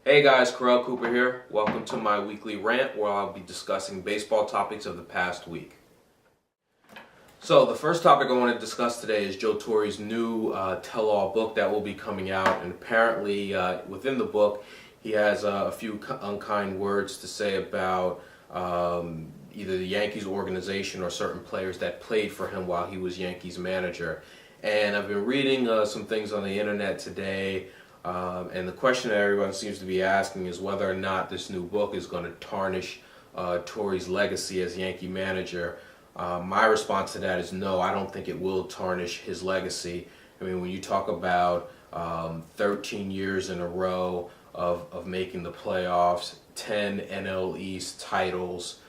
Hey guys, Corel Cooper here. Welcome to my weekly rant where I'll be discussing baseball topics of the past week. So the first topic I want to discuss today is Joe Torre's new tell-all book that will be coming out, and apparently within the book he has a few unkind words to say about either the Yankees organization or certain players that played for him while he was Yankees manager. And I've been reading some things on the internet today. And the question that everyone seems to be asking is whether or not this new book is going to tarnish Torre's legacy as Yankee manager. My response to that is no, I don't think it will tarnish his legacy. I mean, when you talk about 13 years in a row of making the playoffs, 10 NL East titles,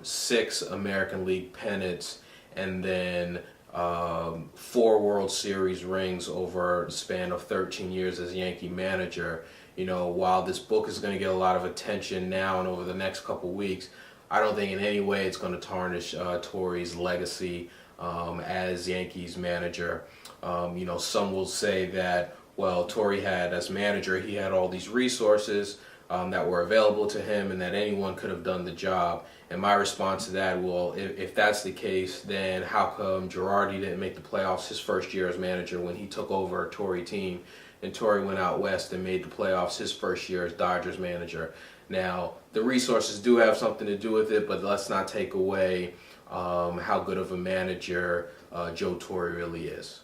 6 American League pennants, and then 4 World Series rings over a span of 13 years as Yankee manager. You know, while this book is going to get a lot of attention now and over the next couple weeks, I don't think in any way it's going to tarnish Torre's legacy as Yankees manager. You know, some will say that, well, Torre had, as manager, he had all these resources that were available to him and that anyone could have done the job. And my response to that, well, if that's the case, then how come Girardi didn't make the playoffs his first year as manager when he took over a Torre team, and Torre went out west and made the playoffs his first year as Dodgers manager? Now, the resources do have something to do with it, but let's not take away how good of a manager Joe Torre really is.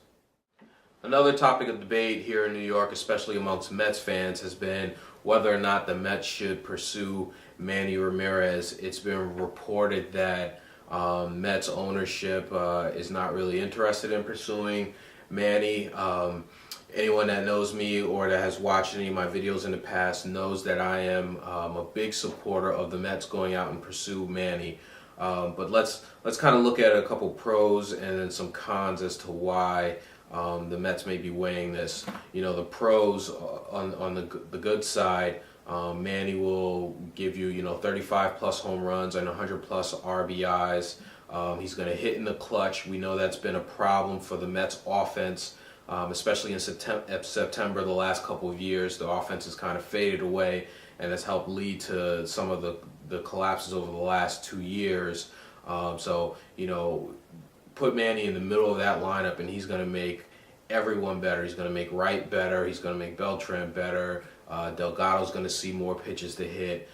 Another topic of debate here in New York, especially amongst Mets fans, has been whether or not the Mets should pursue Manny Ramirez. It's been reported that Mets ownership is not really interested in pursuing Manny. Anyone that knows me or that has watched any of my videos in the past knows that I am a big supporter of the Mets going out and pursue Manny. But let's kind of look at a couple pros and then some cons as to why the Mets may be weighing this. You know, the pros on the good side, Manny will give you 35 plus home runs and 100 plus RBIs. He's going to hit in the clutch. We know that's been a problem for the Mets offense, especially in September. The last couple of years, the offense has kind of faded away, and has helped lead to some of the collapses over the last 2 years. So, you know, put Manny in the middle of that lineup and he's going to make everyone better. He's going to make Wright better. He's going to make Beltran better. Delgado's going to see more pitches to hit.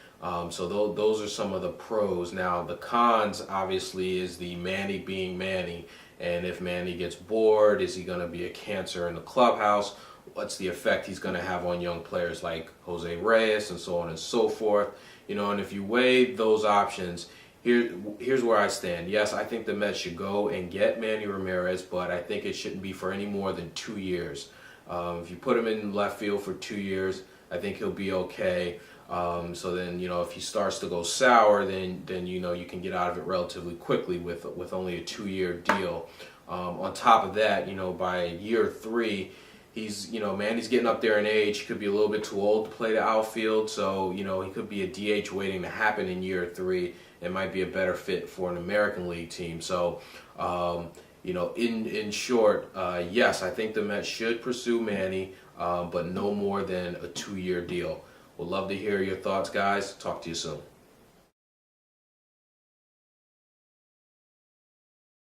So those are some of the pros. Now, the cons, obviously, is the Manny being Manny. And if Manny gets bored, is he going to be a cancer in the clubhouse? What's the effect he's going to have on young players like Jose Reyes and so on and so forth? You know, and if you weigh those options, here's where I stand. Yes, I think the Mets should go and get Manny Ramirez, but I think it shouldn't be for any more than 2 years. If you put him in left field for 2 years, I think he'll be okay. So then, you know, if he starts to go sour, then you know you can get out of it relatively quickly with only a 2-year deal. On top of that, you know, by year 3, Manny's getting up there in age. He could be a little bit too old to play the outfield, so you know he could be a DH waiting to happen in year 3. It might be a better fit for an American League team. So, you know, in short, yes, I think the Mets should pursue Manny, but no more than a 2-year deal. Would love to hear your thoughts, guys. Talk to you soon.